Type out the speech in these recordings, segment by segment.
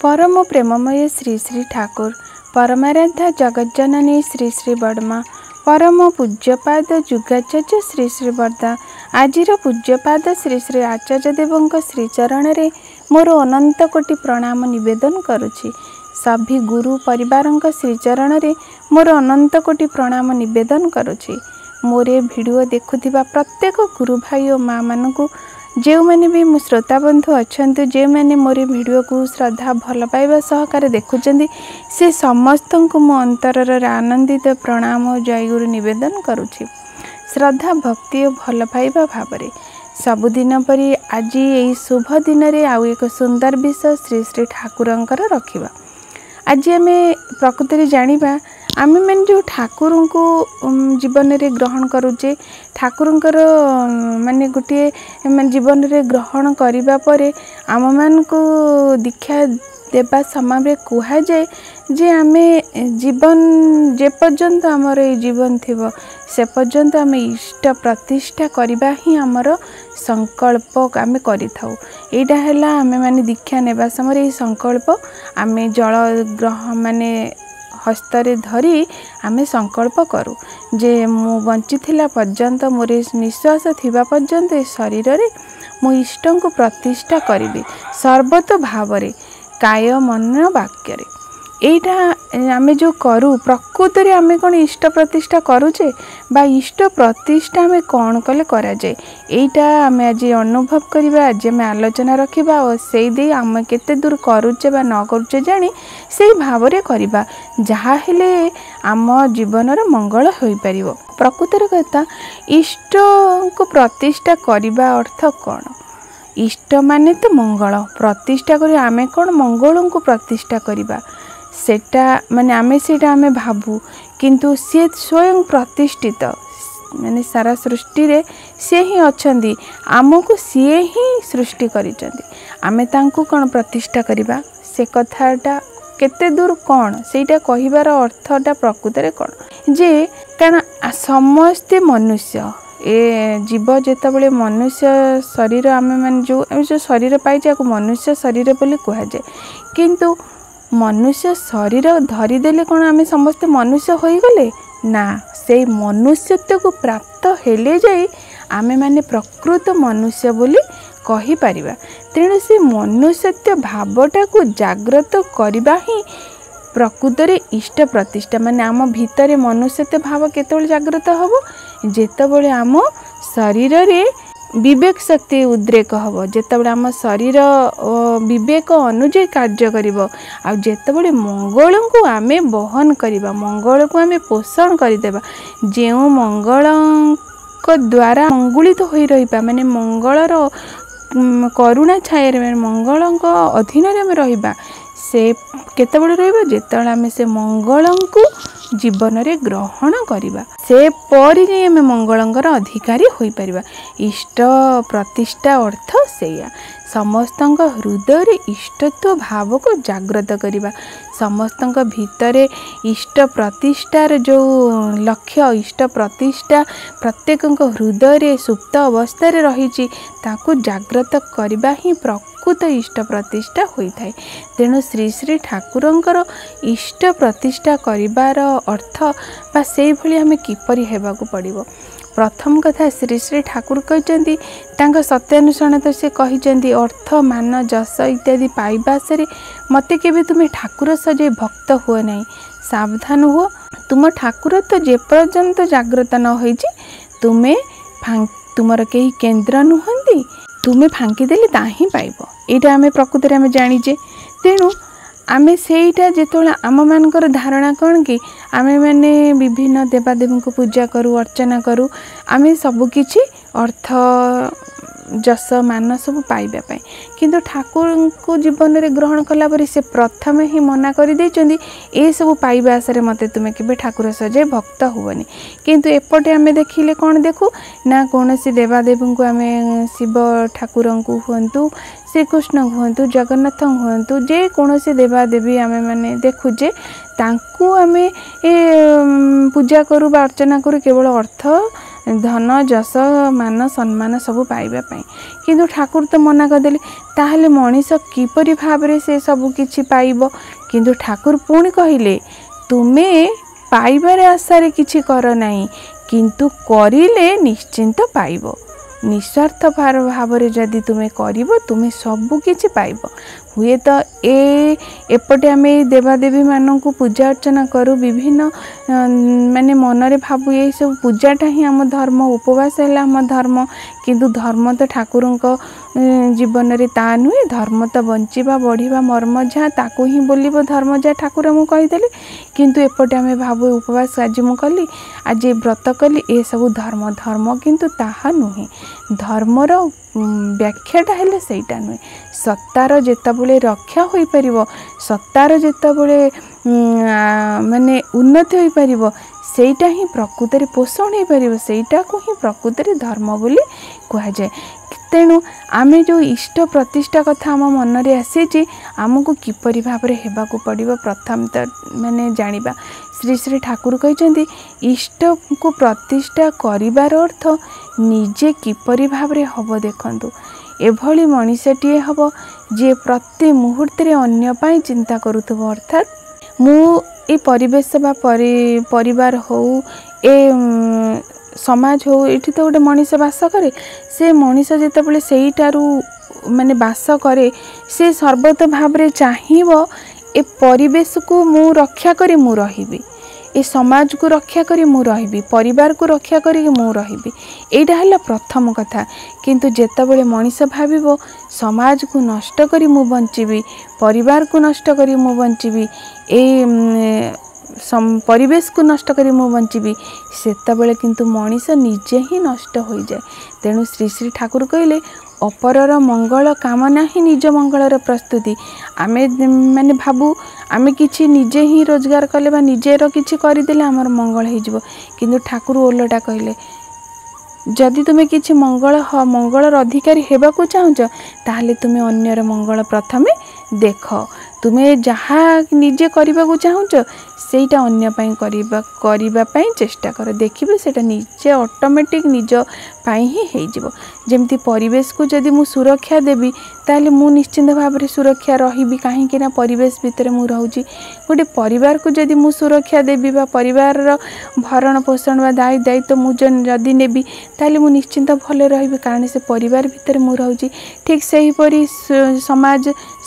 परम प्रेममय श्री श्री ठाकुर परमाराध्या जगज्जननी श्री श्री बड़मा परम पूज्यपाद जुगाचार्य श्री श्री बरदा आजिर पूज्यपाद श्री श्री आचार्य देवों श्रीचरण रे मोर अनंत कोटि प्रणाम निवेदन करुछि। सभी गुरु परिवार श्रीचरण रे मोर अनंत कोटि प्रणाम निवेदन करुछि। मोरे वीडियो देखुथिबा प्रत्येक गुरु भाई और माँ मानकु जो मैंने भी मो श्रोता बंधु अच्छा जो मैंने मोर वीडियो को श्रद्धा भल पाइबा सहकार देखुं से समस्त को मो अंतर आनंदित प्रणाम और जयगुरु निवेदन करुछि। श्रद्धा भक्ति और भल पाइबा भाव सबुदिन परी आज यही शुभ दिन में आउ एक सुंदर विषय श्री श्री ठाकुरंकर रखिबा। आज आम प्रकृति जानिबा आम मैंने जो ठाकुर को जीवन में ग्रहण करुचे ठाकुरंकर माने गोटे जीवन में ग्रहण करिबा परे आम मान को दीक्षा देवा समय कह जाए जे आमे जीवन जे पर्यंत आमर ये जीवन थिबो से पर्यंत आम इष्ट प्रतिष्ठा करबा ही आमर संकल्प आमे करि थाउ। एटा हैला आमे माने दीक्षा नेबा समय ये संकल्प आमे जल ग्रह माने हस्तरे धरी आमे संकल्प करूँ जे मु बंची थिला पर्यंत मोर निश्वास थिबा पर्यंत ए शरीर रे मु इष्ट को प्रतिष्ठा करिबी सर्वतो भाव रे काय मन वाक्य रे। एटा आमे जो करू प्रकृति रे आमे कोन इष्ट प्रतिष्ठा करूचे बा इष्ट प्रतिष्ठा आमे कोन कले करा जाए एटा आमे आज अनुभव करिबा। आज आमे आलोचना रखिबा और सेई दे आमे केते दूर करूचे बा न करूचे जानी सेई भाव रे करिबा जहा हेले आम जीवन रे मंगल होई परिबो। प्रकृति रे कथा इष्ट को प्रतिष्ठा करिबा अर्थ कोन इष्ट माने तो मंगल प्रतिष्ठा करी आमे कोन मंगल को प्रतिष्ठा करिबा सेटा माने आमे सेटा आमे भाबू किंतु से स्वयं प्रतिष्ठित माने सारा सृष्टि रे से ही अछंदी आमको सी ही सृष्टि करिसंदी आमे तांको कोन प्रतिष्ठा करिबा से कथाटा केते दूर कोन सेटा कहिबार अर्थटा प्रकृति रे कोन जे कारण समस्ते मनुष्य ए जीव जेतबले मनुष्य शरीर आमे मान जो शरीर पाइछे को मनुष्य शरीर बोली कह जाए किंतु मनुष्य शरीर धरीदेले कौन आम समस्ते मनुष्य हो गले ना से मनुष्यत्व को प्राप्त हेले जाई आमे माने प्रकृत मनुष्य बोली कहि परिबा। तेणु से मनुष्यत्व भावटा को जागृत करबा ही प्रकृत रे इष्ट प्रतिष्ठा माने आम भितरे मनुष्यत्व भाव केतबेले जागृत हबो जेतबेले आम शरीर रे विवेक शक्ति उद्रेक हम जेतबेले आम शरीर विवेक अनुଯାयी कार्य करिवो आ जेतबेले मंगल को आमे बहन करिबा मंगल को आमे पोषण करिदेबा जेउ मंगल को द्वारा मंगुलित होई रहिबा माने मंगलर करुणा छाया रे मंगल को अधीन रे आमे रहिबा से केतबेले रहिबा जेतबेले आमे से मंगल को जीवन रे ग्रहण करिबा से परि जे आमे मंगलंकर अधिकारी होई परिबा। इष्ट प्रतिष्ठा अर्थ सेया समस्तंक हृदय रे इष्टत्व भाव को जागृत करिबा समस्तंक भितरे इष्ट प्रतिष्ठार जो लक्ष्य इष्ट प्रतिष्ठा प्रत्येकंक हृदय रे सुप्त अवस्था रे रहिछि ताकू जागृत करिबा ही प्रकृत इष्ट प्रतिष्ठा होई थाए। तेणु श्री श्री ठाकुरंकर इष्ट प्रतिष्ठा करिबार अर्थ बा सेई भली हमें किपरि हेबाकू पड़िबो। प्रथम कथा श्री श्री ठाकुर कहते तांका सत्यानुसरण तो से कहते अर्थ मान जस इत्यादि पाइबासरे मते केबे तुम्हें ठाकुर सजे भक्त हुए नहीं सावधान हुओ तुम ठाकुर तो जे पर्यंत जागृत न होइछि तुम्हें तुमर केही केन्द्र नुहंती तुम्हें फांकी देले ताही पाइबो एटा आमे प्रकृति रे आमे जानिजे। तेणु आमे सेईटा जेतोला आम मानकर धारणा कौन कि आमे माने विभिन्न देवादेवी को पूजा करूँ अर्चना करूँ आमे सबु किछि अर्थ जस मान सब पाइबा पाई किंतु ठाकुर को जीवन रे ग्रहण कला परे से प्रथम ही मना करि दैचंदी ए सब पाइबा आसरे मते तुमे केबे ठाकुर सजे भक्त हुवनी किंतु एपटे आमे देखिले कोन देखु ना कोनोसी देवादेवी को आमे शिव ठाकुर को हुंतु श्रीकृष्ण हुंतु जगन्नाथ हुंतु जे कोनोसी देवादेवी आमे माने देखुजे तांकु आमे ए पूजा करू बा अर्चना करू केवल अर्थ धन जस मान सम्मान सब पाइबा पई किंतु ठाकुर तो मना करदेले ताहले मनीष किपरि भाबरे से सब किछि पाइबो किंतु ठाकुर पुणी कहिले तुमे पाइबारे आशारे किछि कर नाही किंतु करिले निश्चिंत पाइबो निस्वार्थ भाव जदि तुम्हें करिबो तुम्हें सब किछि पाइबो हुए तो एपटे आम देवादेवी मानू पूजा अर्चना करूँ विभिन्न माने मनरे भावु ये सब पूजाटा ही आम धर्म उपवास है आम धर्म किंतु धर्म तो ठाकुर जीवन रे ता नुहे धर्म तो बंचिबा बढ़िबा मर्म जहाँ ताकू ही बोलिबो धर्म जहाँ ठाकुर मु कहीदेली किंतु एपटे आम भावु उपवास आज मु कली आज व्रत कली ए सब धर्म धर्म किंतु ताहा नुहे धर्मर व्याख्याटा हेले सेटा नुहे सत्तार जेतबेले रक्षा होई परिबो सत्तार जेतबेले माने उन्नति होई परिबो सेटा ही प्रकृति रे पोषण होई परिबो सेटा को ही प्रकृति रे धर्म बोली कहा जाए तेणु आमे जो इष्ट प्रतिष्ठा कथा आम मन रे आसी आमको किपरि भाव रे हेबाकू पड़िबो प्रथम तो माने जानिबा श्री श्री ठाकुर कहते इष्ट को प्रतिष्ठा करिवार अर्थ निजे किपरि भाव रे हबो देखंतु एभली मनीषटीए हबो जे प्रति मुहूर्त रे अन्य पाई चिंता करूथबो अर्थात मु ए परिवेश बा परिवार हो ए समाज हो ये तो गोटे मनीष बास करे से मनीष जितेबाला सेईटारू माने बास करे से सर्वत भाव रे चाहिबो ए परिवेश को मु रक्षा करी मु रहिबी ए समाज को रक्षा करी मु रहिबी परिवार को रक्षा करी मु रहिबी एटा हला प्रथम कथा किंतु जेतेबेले मनीष भाबिबो समाज को नष्ट करी मु बंचिबी परिवार को नष्ट करी मु बंचिबी ए परिवेश को नष्ट करी मु बंचिबी सेतेबेले किंतु मनीष निजे ही नष्ट हो जाए तेणु श्री श्री ठाकुर कहले अपरर मंगल कामना ही निज मंगलर प्रस्तुति आमे माने भाबू आमे किछि निजे ही रोजगार कले बा निजेर किछि करिदेले हमर मंगल हो जिवो किंतु ठाकुर ओलटा कहले जदि तुम्हें किछि मंगलर अधिकारी हेबाकू चाहुच ताहले तुम्हें अन्यर मंगल प्रथमे देख तुम्हें जहाँ निजे करने चाहूच सेटा अन्य करने चेष्टा कर देखिए सेटा निजे ऑटोमेटिक निज पाई ही हो जमती परिवेश को जदि मु सुरक्षा देवी ताले मु निश्चिंत भाव में सुरक्षा रही कहीं ना परिवेश भितर मु रहूची गोटे परिवार को जदि मु सुरक्षा देवी बा परिवार भरण पोषण बा दायित्व मु जदि नेबी ताले मु निश्चिंत भले रही कारण से परिवार भितर मु रहूची ठीक से हीपरी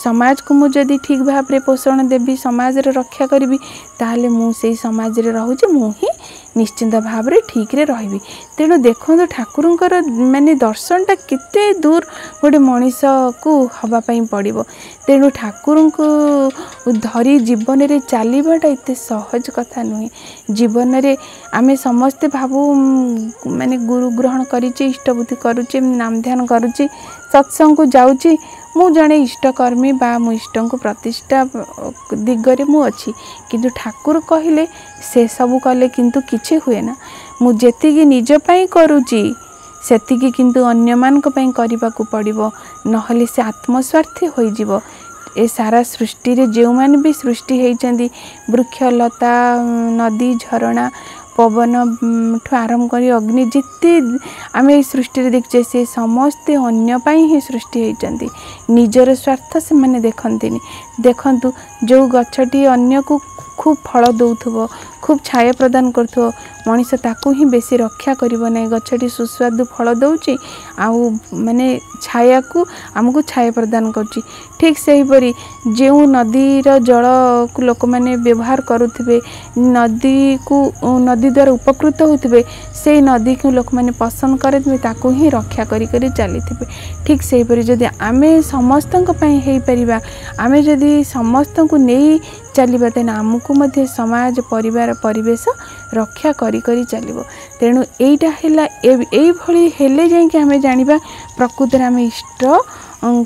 समाज को मु जदि ठीक भाव में पोषण देवी समाज रे रक्षा करी ताले मु से समाज रे रहूची मु ही निश्चिंत भाव में ठीक रे रही तेणु देखो ठाकुरंकर माने दर्शनटा केते दूर गोटे मनीष को हवापाई पड़ो तेणु ठाकुर को धरी जीवन रे चलवाटा एत सहज कथा नुहे जीवन रे आमे समस्ते भावु माने गुरु ग्रहण करिचे इष्टबुद्धि करुचे नाम ध्यान करुचे सत्संग को जाऊँगी मु जड़े इष्टकर्मी बा मु इष्ट को प्रतिष्ठा दिगरे मु अच्छी किंतु ठाकुर कहले से सब कले किंतु किछि हुए ना मु जेतिकी निज पई करूची सेतिकी किंतु अन्य मान को पई करिबा को पड़िबो नहले से आत्मस्वार्थी होई जिवो ए सारा सृष्टि रे जेउ मान भी सृष्टि हेइचंदी वृक्ष लता नदी झरणा पवन ठू आरंभ कर अग्नि जिते आम सृष्टि देखचे से समस्ते अन्य पाई ही सृष्टि होती निजर स्वार्थ से मैंने देखती देखंतु जो गछटी अन्य को खूब फल दौथुब खूब छाया प्रदान करुथुब मनीष ताकू ही बेसी रक्षा करिबो नै गछटी सुस्वादु फल दउची आउ माने छाया को आमको छाया प्रदान करची ठीक से हिपरी जो नदीर जल को लोक माने व्यवहार करुथिबे नदी द्वारा उपकृत होथिबे से नदी को लोक माने पसंद करथिबे ताकू ही रक्षा करी करी चलीथिबे ठीक से हिपरी जदि आमे समस्तक पई हेई परिबा आमे जदि समस्त को नहीं चलिबा तेना आमको मध्य समाज परिवार परिवेश रक्षा करी करी चलिबो तेणु एइटा हैला एई भली हेले जाई कि हमें जानिबा प्रकृति आम इष्ट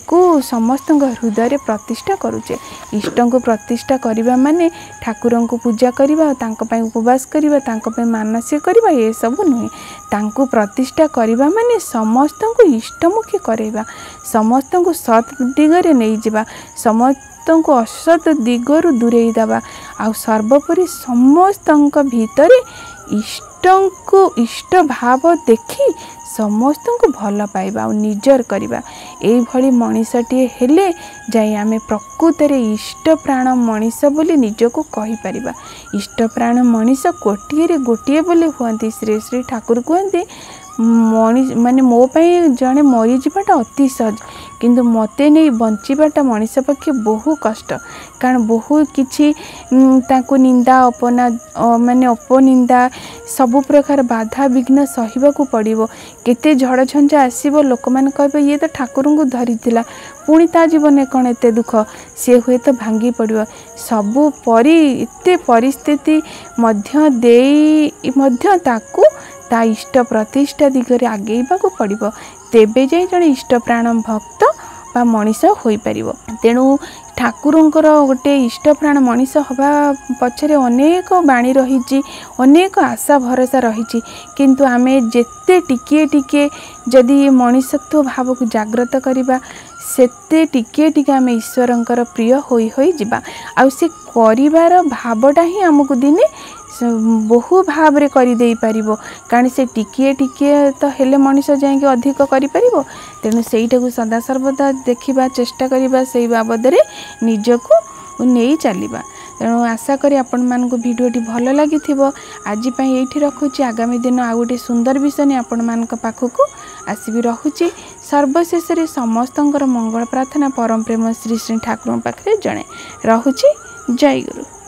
को समस्त हृदय रे प्रतिष्ठा करुचे इष्ट को प्रतिष्ठा करिबा माने ठाकुर को पूजा करिबा तांको पई उपवास करिबा तांको पई मानसिक करिबा ये सब नुहे तांको प्रतिष्ठा करिबा माने समस्त को इष्टमुखी करेबा समस्त को सत दिगरे नहीं जिबा समस्त को असत दिगरु दूरेई दबा आ सर्वोपरि समस्त भितर इष्ट इष्ट भाव देखी समस्त को भल पाइबा और निजर करवा यही मनीषटीए हेले जाई आमे प्रकृत रे इष्ट प्राण मनीष बोली निजको कहि परिबा। इष्ट प्राण मनीष कोटिए रे गोटिए बोली हुअंती। श्री श्री ठाकुर कहते मनीष माने मो पाई जड़े मरी जावाटा अति सहज किंतु मते नहीं बंचीबाटा मनीष पक्षे बहु कष्ट कारण बहु किछि ताको निंदा अपना माने अपनिंदा सबु प्रकार बाधा विघ्न सहिबाकू पड़िबो। केते झड़ झंझा आसीबो लोक माने कहबे ये तो ठाकुर को धरिथिला पुणी ता जीवन कौन एते दुख सी हुए तो भांगी पड़िबो। सबु परी एते परिस्थिति मध्य देई मध्य ताकू ता इष्ट प्रतिष्ठा दिगरे आगेइबाकू पड़िबो तेबे जाई जणे इष्ट प्राण भक्त बा मनीष होई परिबो। तेणु ठाकुरंकर गोटे इष्ट प्राण मनीष हवा पछरे अनेक बाणी रही अनेक आशा भरोसा रही किंतु आमे जेते टिके टिके जदि मनीषत्व भाव को जागृत करिबा सेते टिके टिके आमे ईश्वरंकर प्रिय होई होई जिबा आ से करिवार भावटा ही हमकु दिने बहु भाव रे करि देई परिबो कारण से टिके टिके तो हेले मनीष जाएंगे अधिक करि परिबो। तेणु सेईटाକୁ सदा सर्वदा देखिबा चेष्टा करिबा सेई बाबद रे निजको नेई चलिबा। तेणु आशा करी आपण मानकु भिडियोटी भल लागिथिबो। आज पई एठी रखुची आगामी दिन आ गोटे सुंदर विषय ने आपण मानक पाखकु आसीबी रहुची। सर्वशेष रे समस्तंकर मंगल प्रार्थना परम प्रेम श्री श्री ठाकुर पाखरे जणे रहुची। जय गुरु।